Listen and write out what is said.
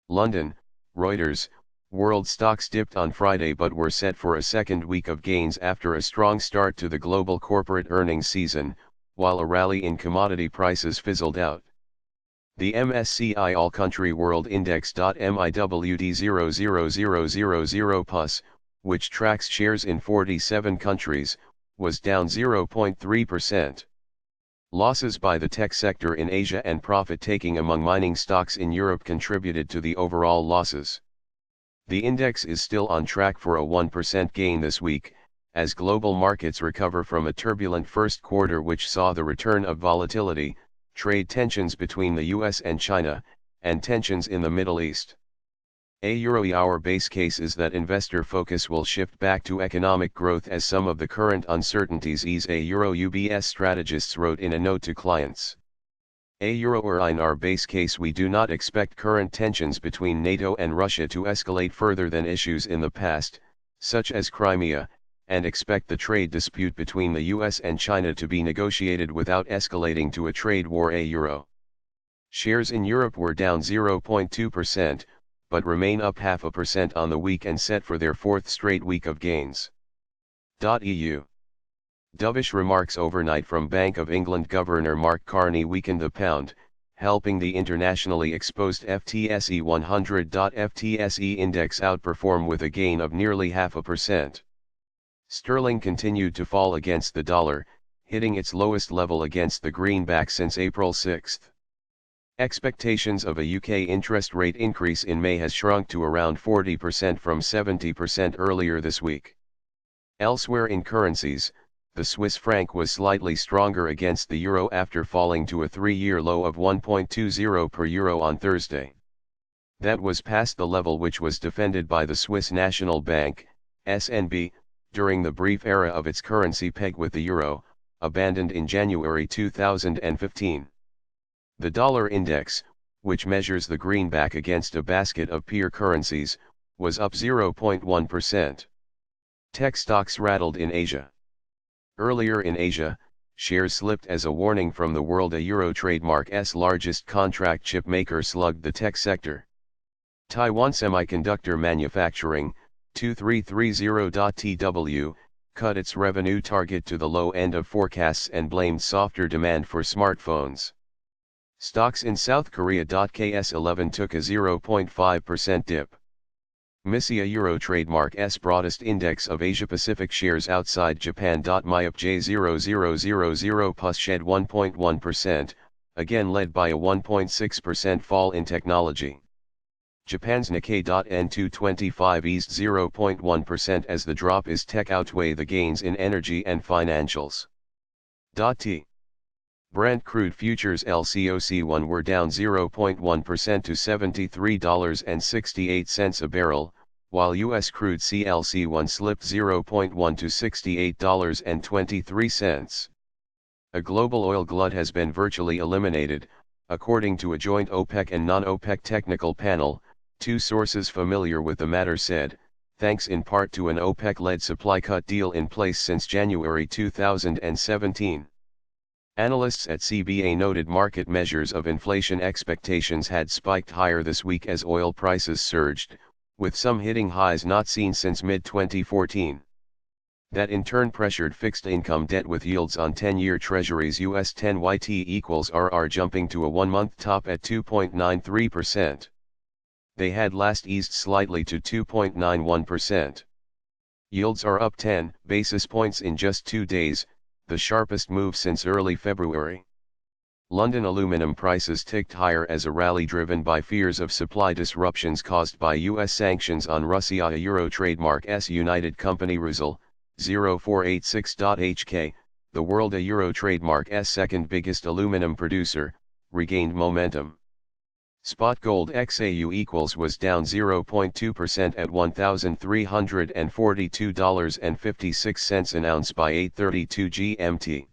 London, Reuters, world stocks dipped on Friday but were set for a second week of gains after a strong start to the global corporate earnings season, while a rally in commodity prices fizzled out. The MSCI All Country World Index MIWD 00000 which tracks shares in 47 countries, was down 0.3%. Losses by the tech sector in Asia and profit-taking among mining stocks in Europe contributed to the overall losses. The index is still on track for a 1% gain this week, as global markets recover from a turbulent first quarter which saw the return of volatility, trade tensions between the US and China, and tensions in the Middle East. Our base case is that investor focus will shift back to economic growth as some of the current uncertainties ease. UBS strategists wrote in a note to clients. In our base case we do not expect current tensions between NATO and Russia to escalate further than issues in the past, such as Crimea, and expect the trade dispute between the US and China to be negotiated without escalating to a trade war. Shares in Europe were down 0.2%, but remain up 0.5% on the week and set for their fourth straight week of gains. EU. Dovish remarks overnight from Bank of England Governor Mark Carney weakened the pound, helping the internationally exposed FTSE 100. FTSE index outperform with a gain of nearly 0.5%. Sterling continued to fall against the dollar, hitting its lowest level against the greenback since April 6. Expectations of a UK interest rate increase in May has shrunk to around 40% from 70% earlier this week. Elsewhere in currencies, the Swiss franc was slightly stronger against the euro after falling to a three-year low of 1.20 per euro on Thursday. That was past the level which was defended by the Swiss National Bank, SNB, during the brief era of its currency peg with the euro, abandoned in January 2015. The dollar index, which measures the greenback against a basket of peer currencies, was up 0.1%. Tech stocks rattled in Asia. Earlier in Asia, shares slipped as a warning from the world. Euro trademark's largest contract chip maker slugged the tech sector. Taiwan Semiconductor Manufacturing, 2330.TW, cut its revenue target to the low end of forecasts and blamed softer demand for smartphones. Stocks in South Korea. KS11 took a 0.5% dip. MISI Euro trademark's broadest index of Asia-Pacific shares outside Japan. MIUP J0000 shed 1.1%, again led by a 1.6% fall in technology. Japan's Nikkei. N225 eased 0.1% as the drop is tech outweigh the gains in energy and financials. T. Brent crude futures LCOC1 were down 0.1% to $73.68 a barrel, while U.S. crude CLC1 slipped 0.1 to $68.23. A global oil glut has been virtually eliminated, according to a joint OPEC and non-OPEC technical panel, two sources familiar with the matter said, thanks in part to an OPEC-led supply cut deal in place since January 2017. Analysts at CBA noted market measures of inflation expectations had spiked higher this week as oil prices surged, with some hitting highs not seen since mid-2014. That in turn pressured fixed income debt with yields on 10-year treasuries. US 10YT=RR jumping to a one-month top at 2.93%. They had last eased slightly to 2.91%. Yields are up 10 basis points in just 2 days, the sharpest move since early February. London aluminum prices ticked higher as a rally driven by fears of supply disruptions caused by U.S. sanctions on Russia. Euro trademark's United Company Rusal, 0486.HK, the world Euro trademark's second biggest aluminum producer, regained momentum. Spot gold XAU was down 0.2% at $1,342.56 an ounce by 8:32 GMT.